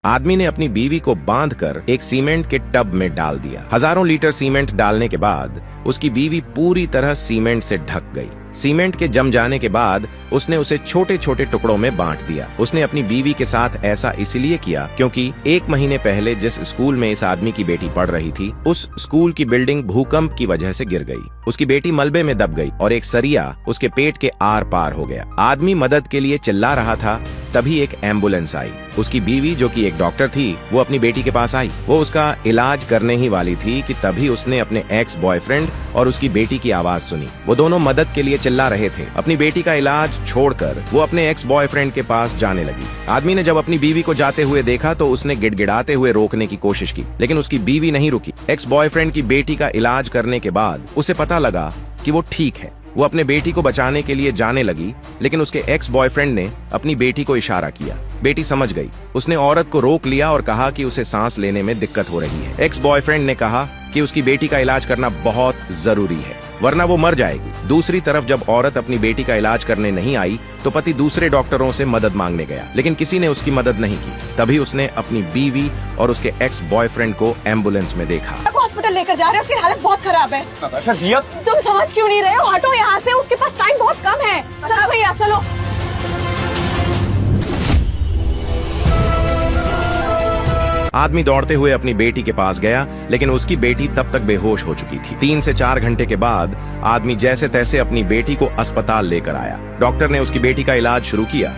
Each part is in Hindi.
आदमी ने अपनी बीवी को बांधकर एक सीमेंट के टब में डाल दिया। हजारों लीटर सीमेंट डालने के बाद उसकी बीवी पूरी तरह सीमेंट से ढक गई। सीमेंट के जम जाने के बाद उसने उसे छोटे छोटे टुकड़ों में बांट दिया। उसने अपनी बीवी के साथ ऐसा इसलिए किया क्योंकि 1 महीने पहले जिस स्कूल में इस आदमी की बेटी पढ़ रही थी, उस स्कूल की बिल्डिंग भूकंप की वजह से गिर गई। उसकी बेटी मलबे में दब गई और एक सरिया उसके पेट के आर पार हो गया। आदमी मदद के लिए चिल्ला रहा था, तभी एक एम्बुलेंस आई। उसकी बीवी जो कि एक डॉक्टर थी, वो अपनी बेटी के पास आई। वो उसका इलाज करने ही वाली थी कि तभी उसने अपने एक्स बॉयफ्रेंड और उसकी बेटी की आवाज सुनी। वो दोनों मदद के लिए चिल्ला रहे थे। अपनी बेटी का इलाज छोड़कर वो अपने एक्स बॉयफ्रेंड के पास जाने लगी। आदमी ने जब अपनी बीवी को जाते हुए देखा तो उसने गिड़गिड़ाते हुए रोकने की कोशिश की, लेकिन उसकी बीवी नहीं रुकी। एक्स बॉयफ्रेंड की बेटी का इलाज करने के बाद उसे पता लगा कि वो ठीक है। वो अपने बेटी को बचाने के लिए जाने लगी, लेकिन उसके एक्स बॉयफ्रेंड ने अपनी बेटी को इशारा किया। बेटी समझ गई। उसने औरत को रोक लिया और कहा कि उसे सांस लेने में दिक्कत हो रही है। एक्स बॉयफ्रेंड ने कहा कि उसकी बेटी का इलाज करना बहुत जरूरी है, वरना वो मर जाएगी। दूसरी तरफ जब औरत अपनी बेटी का इलाज करने नहीं आई तो पति दूसरे डॉक्टरों से मदद मांगने गया, लेकिन किसी ने उसकी मदद नहीं की। तभी उसने अपनी बीवी और उसके एक्स बॉयफ्रेंड को एम्बुलेंस में देखा। हॉस्पिटल लेकर जा रहे हैं, उसकी हालत बहुत खराब है। तुम समझ क्यों नहीं रहे हो? हटो यहाँ से, उसके पास टाइम बहुत कम है। चलो भैया चलो। आदमी दौड़ते हुए अपनी बेटी के पास गया, लेकिन उसकी बेटी तब तक बेहोश हो चुकी थी। 3 से 4 घंटे के बाद आदमी जैसे तैसे अपनी बेटी को अस्पताल लेकर आया। डॉक्टर ने उसकी बेटी का इलाज शुरू किया।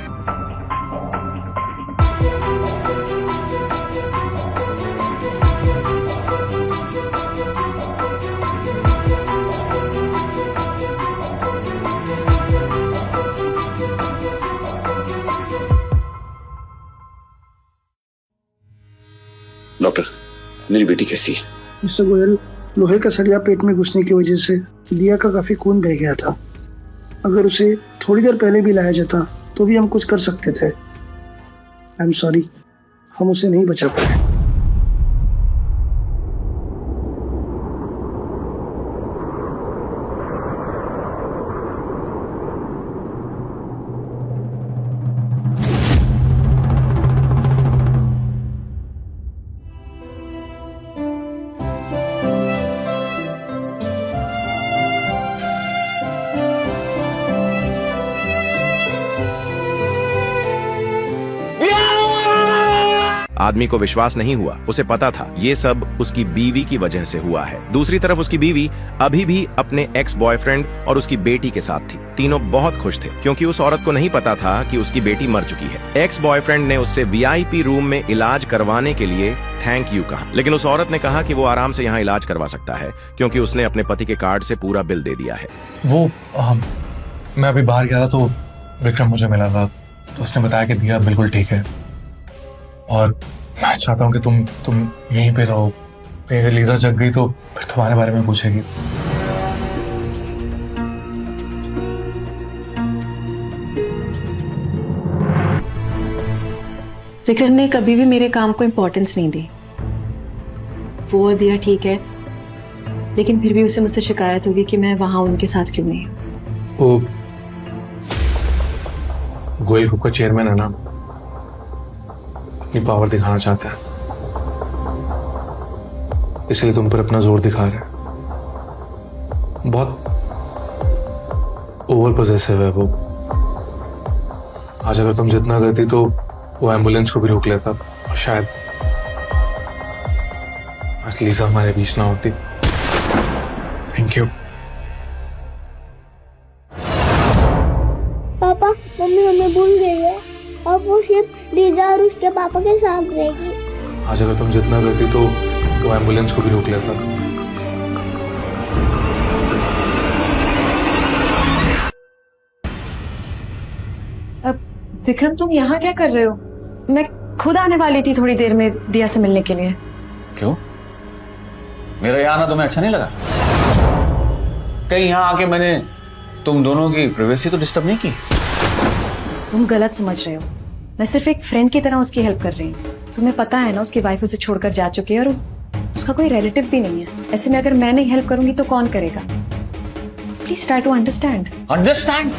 डॉक्टर, मेरी बेटी कैसी है? मिस्टर गोयल, लोहे का सरिया पेट में घुसने की वजह से दिया का काफी खून बह गया था। अगर उसे थोड़ी देर पहले भी लाया जाता तो भी हम कुछ कर सकते थे। आई एम सॉरी, हम उसे नहीं बचा पाए। आदमी को विश्वास नहीं हुआ। उसे पता था ये सब उसकी बीवी की वजह से हुआ है। दूसरी तरफ उसकी बीवी अभी भी अपने एक्स बॉयफ्रेंड और उसकी बेटी के साथ थी। तीनों बहुत खुश थे क्योंकि उस औरत को नहीं पता था कि उसकी बेटी मर चुकी है। एक्स बॉयफ्रेंड ने उससे वीआईपी रूम में इलाज करवाने के लिए थैंक यू कहा, लेकिन उस औरत ने कहा कि वो आराम से यहाँ इलाज करवा सकता है क्योंकि उसने अपने पति के कार्ड से पूरा बिल दे दिया है। मैं अभी बाहर गया था तो विक्रम मुझे मिला था, तो उसने बताया कि दिया बिल्कुल ठीक है और मैं चाहता हूँ कि तुम यहीं पे रहो। अगर लीजा जग गई तो फिर तुम्हारे बारे में पूछेगी। विक्रम ने कभी भी मेरे काम को इम्पोर्टेंस नहीं दी। वो और दिया ठीक है, लेकिन फिर भी उसे मुझसे शिकायत होगी कि मैं वहां उनके साथ क्यों नहीं हूँ। वो गोयल ग्रुप का चेयरमैन है ना, अपनी पावर दिखाना चाहता है, इसलिए तुम पर अपना जोर दिखा रहा है। बहुत ओवर पोजेसिव है वो। आज अगर तुम जितना करती तो वो एम्बुलेंस को भी रोक लेता और शायद आज लीजा हमारे बीच ना होती। Thank you. पापा, मम्मी हमें भूल गई है। अब वो सिर्फ लीजा और उसके पापा के साथ रहेगी। आज अगर तुम जितना करती तो एम्बुलेंस को भी रोक लेता। अब विक्रम, तुम यहाँ क्या कर रहे हो? मैं खुद आने वाली थी थोड़ी देर में दिया से मिलने के लिए। क्यों? मेरा यहाँ आना तुम्हें अच्छा नहीं लगा? कहीं यहाँ आके मैंने तुम दोनों की प्राइवेसी तो डिस्टर्ब नहीं की? तुम गलत समझ रहे हो। मैं सिर्फ एक फ्रेंड की तरह उसकी हेल्प कर रही हूँ। तुम्हें पता है ना, उसकी वाइफ उसे छोड़कर जा चुकी है और उसका कोई रिलेटिव भी नहीं है। ऐसे में अगर मैं नहीं हेल्प करूंगी तो कौन करेगा? Please try to understand. Understand?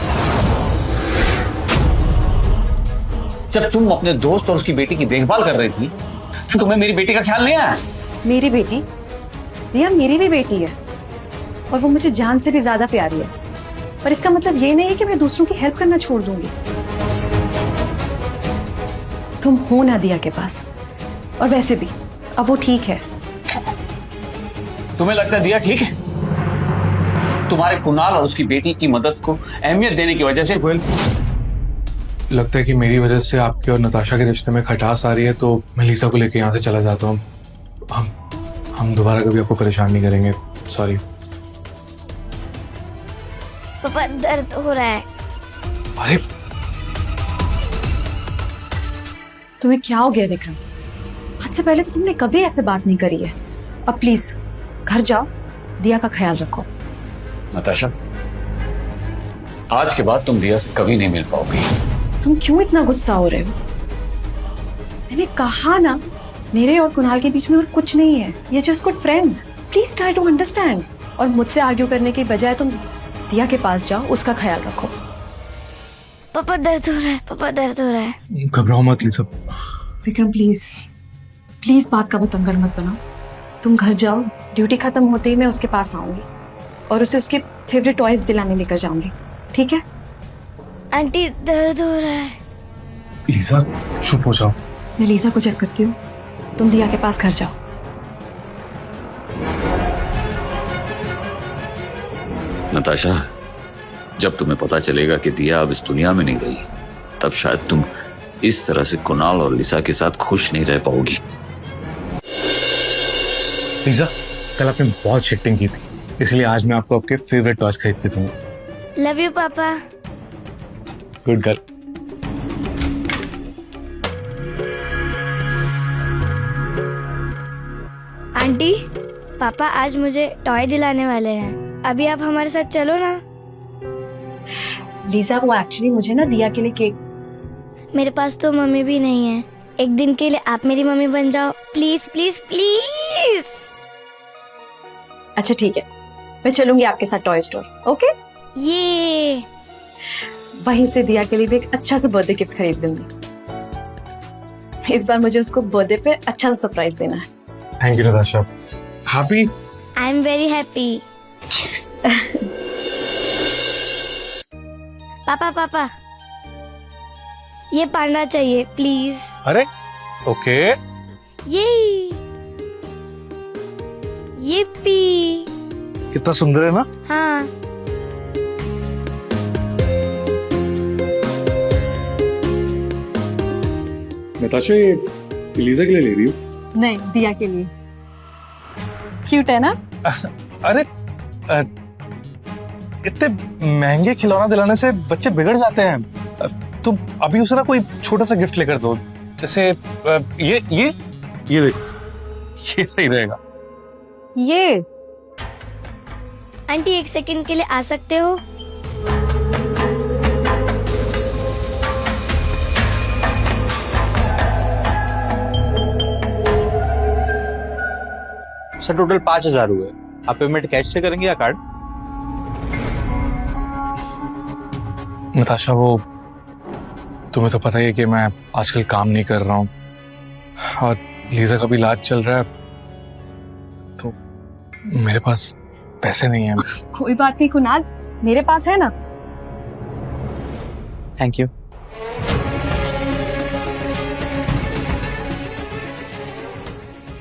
जब तुम अपने दोस्त और उसकी बेटी की देखभाल कर रही थी तो तुम्हें मेरी बेटी का ख्याल नहीं आया? मेरी बेटी? दिया मेरी भी बेटी है और वो मुझे जान से भी ज्यादा प्यारी है, पर इसका मतलब ये नहीं है कि मैं दूसरों की हेल्प करना छोड़ दूंगी। तुम हो ना दिया के पास, और वैसे भी अब वो ठीक है। तुम्हें लगता है दिया ठीक है? तुम्हारे कुणाल और उसकी बेटी की मदद को अहमियत देने की वजह से लगता है कि मेरी वजह से आपके और नताशा के रिश्ते में खटास आ रही है, तो मैं लीसा को लेकर यहाँ से चला जाता हूँ। हम दोबारा कभी आपको परेशान नहीं करेंगे। सॉरी। पापा दर्द हो रहा है। अरे तुम्हें क्या हो गया विक्रम? आज से पहले तो तुमने कभी ऐसे बात नहीं करी है। अब प्लीज घर जाओ, दिया का ख्याल रखो। नताशा, आज के बाद तुम दिया से कभी नहीं मिल पाओगी। तुम क्यों इतना गुस्सा हो रहे हो? मैंने कहा ना, मेरे और कुणाल के बीच में और कुछ नहीं है। ये just good friends. Please try to understand. और मुझसे आर्ग्यू करने की बजाय तुम दिया के पास जाओ, उसका ख्याल रखो। पापा दर्द हो रहा है, पापा दर्द हो रहा है। घबराओ मत लीसा। विक्रम प्लीज प्लीज बात का बतंगड़ मत बनाओ। तुम घर जाओ, ड्यूटी खत्म होते ही मैं उसके पास आऊंगी और उसे उसके फेवरेट टॉयज दिलाने लेकर जाऊंगी, ठीक है? आंटी दर्द हो रहा है। लीसा चुप हो जाओ। मैं लीजा को चेक करती हूँ, तुम दिया के पास घर जाओ। नताशा, जब तुम्हें पता चलेगा कि दिया अब इस दुनिया में नहीं रही, तब शायद तुम इस तरह से कुणाल और लिसा के साथ खुश नहीं रह पाओगी। लीसा, कल आपने बहुत शिफ्टिंग की थी, इसलिए आज मैं आपको आपके फेवरेट टॉयज खरीद के दूंगा। लव यू पापा। Good girl. आंटी, पापा आज मुझे टॉय दिलाने वाले हैं। अभी आप हमारे साथ चलो ना। लीजा, वो एक्चुअली मुझे ना दिया के लिए केक। मेरे पास तो मम्मी भी नहीं है। एक दिन के लिए आप मेरी मम्मी बन जाओ, प्लीज प्लीज प्लीज। अच्छा ठीक है, मैं चलूंगी आपके साथ टॉय स्टोर। ओके? ये वहीं से दिया के लिए भी एक अच्छा सा बर्थडे गिफ्ट खरीद दूंगी। इस बार मुझे उसको बर्थडे पे अच्छा सा सरप्राइज देना है। Thank you Natasha. Happy? I am very happy. पापा पापा, ये पढ़ना चाहिए प्लीज। अरे ओके। ये पी। कितना सुंदर है ना? हाँ। नताशा, ये लीजा के लिए ले रही हो? नहीं, दिया के लिए। क्यूट है ना? अरे इतने महंगे खिलौना दिलाने से बच्चे बिगड़ जाते हैं। तुम अभी उसे ना कोई छोटा सा गिफ्ट लेकर दो, जैसे ये देखो, ये सही रहेगा। ये आंटी एक सेकंड के लिए आ सकते हो? सर टोटल 5,000 हुए। आप पेमेंट कैश से करेंगे या कार्ड? नताशा, वो तुम्हें तो पता ही है कि मैं आजकल काम नहीं कर रहा हूँ और लीजा का भी इलाज चल रहा है, तो मेरे पास पैसे नहीं है। कोई बात नहीं कुणाल, मेरे पास है ना। Thank you.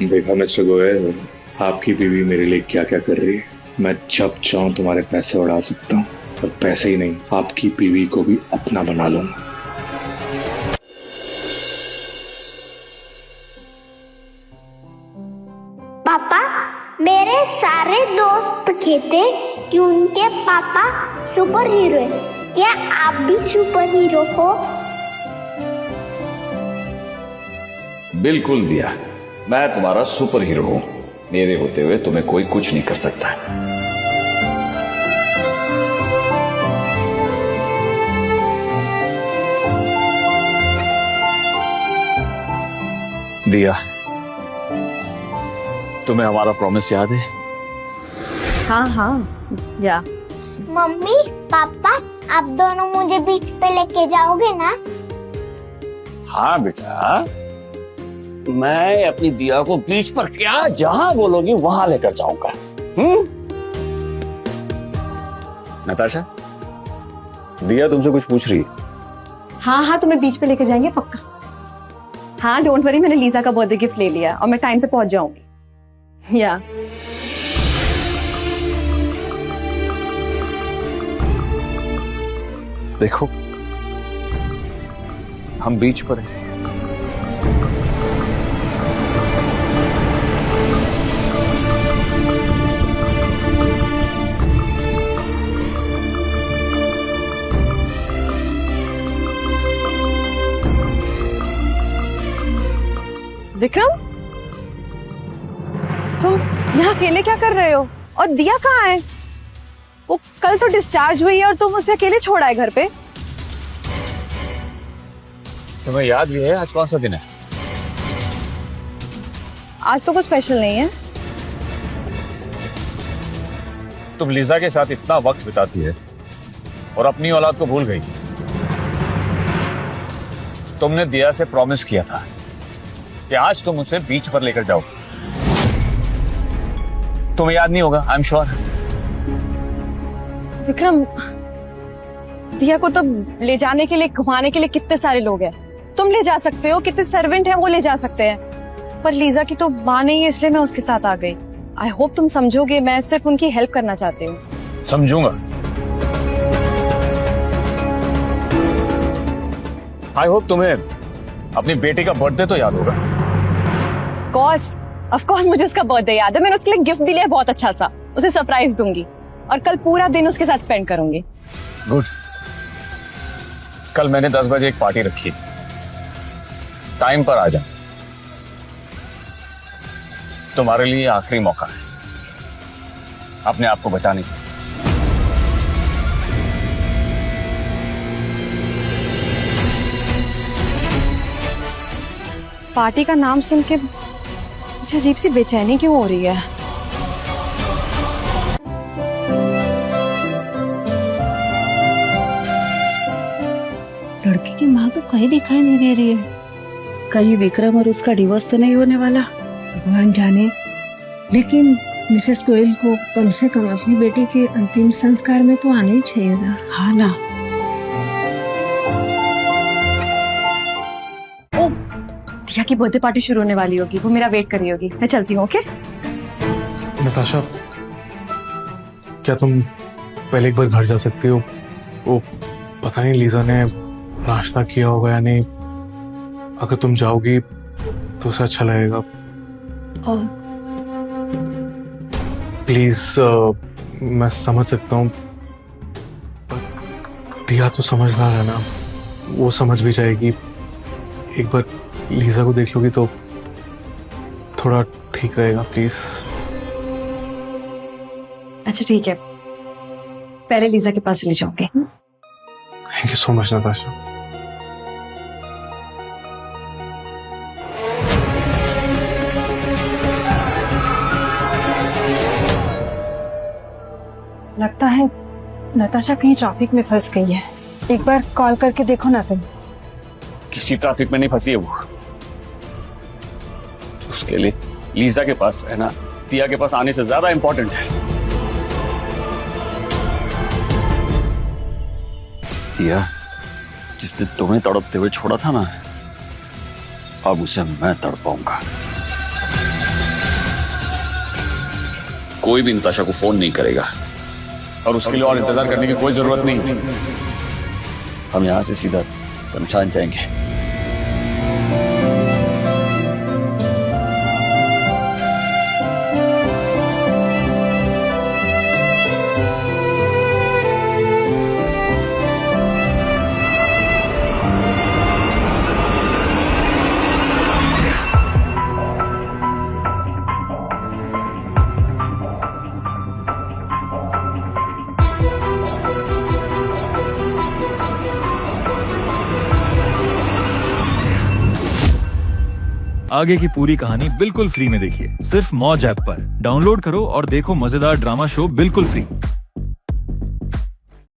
देखा मिस्टर गोयल, आपकी बीवी मेरे लिए क्या क्या कर रही है। मैं जब चाहूं तुम्हारे पैसे उड़ा सकता हूँ, और पैसे ही नहीं, आपकी बीवी को भी अपना बना लूंगा। पापा, मेरे सारे दोस्त कहते कि उनके पापा सुपर हीरो है। क्या आप भी सुपर हीरो हो? बिल्कुल दिया, मैं तुम्हारा सुपर हीरो हूं। मेरे होते हुए तुम्हें कोई कुछ नहीं कर सकता। दिया, तुम्हें हमारा प्रॉमिस याद है? हाँ हाँ, या मम्मी पापा, आप दोनों मुझे बीच पे लेके जाओगे ना? हाँ बेटा, मैं अपनी दिया को बीच पर क्या जहां बोलोगी वहां लेकर जाऊंगा। नताशा, दिया तुमसे कुछ पूछ रही है। हाँ हाँ, तुम्हें बीच पे लेके जाएंगे पक्का। हाँ डोंट वरी, मैंने लीजा का बर्थडे गिफ्ट ले लिया और मैं टाइम पे पहुंच जाऊंगी। या देखो, हम बीच पर हैं। विक्रम, तुम यहाँ अकेले क्या कर रहे हो? और दिया कहाँ है? वो कल तो डिस्चार्ज हुई है और तुम उसे अकेले छोड़ा है घर पे। तुम्हें याद भी है आज कौन सा दिन है? आज तो कुछ स्पेशल नहीं है। तुम लीजा के साथ इतना वक्त बिताती है और अपनी औलाद को भूल गई। तुमने दिया से प्रॉमिस किया था कि आज तुम उसे बीच पर लेकर जाओ। तुम्हें याद नहीं होगा, आई एम श्योर। विक्रम, दिया को तो ले जाने के लिए, घुमाने के लिए कितने सारे लोग हैं। तुम ले जा सकते हो, कितने सर्वेंट हैं वो ले जा सकते हैं, पर लीजा की तो मां नहीं है, इसलिए मैं उसके साथ आ गई। आई होप तुम समझोगे, मैं सिर्फ उनकी हेल्प करना चाहती हूँ। समझूंगा। आई होप तुम्हें अपनी बेटी का बर्थडे तो याद होगा। ऑफ कोर्स मुझे उसका बर्थडे याद है। मैंने उसके लिए गिफ्ट भी लिया बहुत अच्छा सा, उसे सरप्राइज दूंगी और कल पूरा दिन उसके साथ स्पेंड करूंगी। गुड। कल मैंने 10 बजे एक पार्टी रखी, टाइम पर आ जा। तुम्हारे लिए आखिरी मौका है अपने आप को बचाने की। पार्टी का नाम सुन के मुझे अजीब सी बेचैनी क्यों हो रही है? लड़की की माँ तो कहीं दिखाई नहीं दे रही है। कहीं विक्रम और उसका डिवोर्स तो नहीं होने वाला, भगवान जाने। लेकिन मिसेस गोयल को कम से कम अपनी बेटी के अंतिम संस्कार में तो आना ही चाहिए था। हाँ ना। ओ, दिया की बर्थडे पार्टी शुरू होने वाली होगी, वो मेरा वेट कर रही होगी। मैं चलती हूँ। ओके नताशा, क्या तुम पहले एक बार घर जा सकती हो? वो पता नहीं लीजा ने नाश्ता किया होगा या नहीं। अगर तुम जाओगी तो उसे अच्छा लगेगा। प्लीज, मैं समझ सकता हूँ, दिया तो समझदार है ना, वो समझ भी जाएगी। एक बार लीजा को देख लोगी तो थोड़ा ठीक रहेगा। प्लीज। अच्छा ठीक है, पहले लीजा के पास ले जाओगे। Thank you so much Natasha. लगता है नताशा कहीं ट्रैफिक में फंस गई है। एक बार कॉल करके देखो ना तुम। किसी ट्रैफिक में नहीं फंसी है वो। उसके लिए लीजा के पास रहना दिया के पास आने से ज्यादा इंपॉर्टेंट है। दिया जिसने तुम्हें तड़पते हुए छोड़ा था ना, अब उसे मैं तड़पाऊंगा। कोई भी नताशा को फोन नहीं करेगा और उसके लिए और इंतजार करने की कोई जरूरत नहीं। हम यहां से सीधा शमशान जाएंगे। आगे की पूरी कहानी बिल्कुल फ्री में देखिए, सिर्फ मौज ऐप पर। डाउनलोड करो और देखो मजेदार ड्रामा शो बिल्कुल फ्री।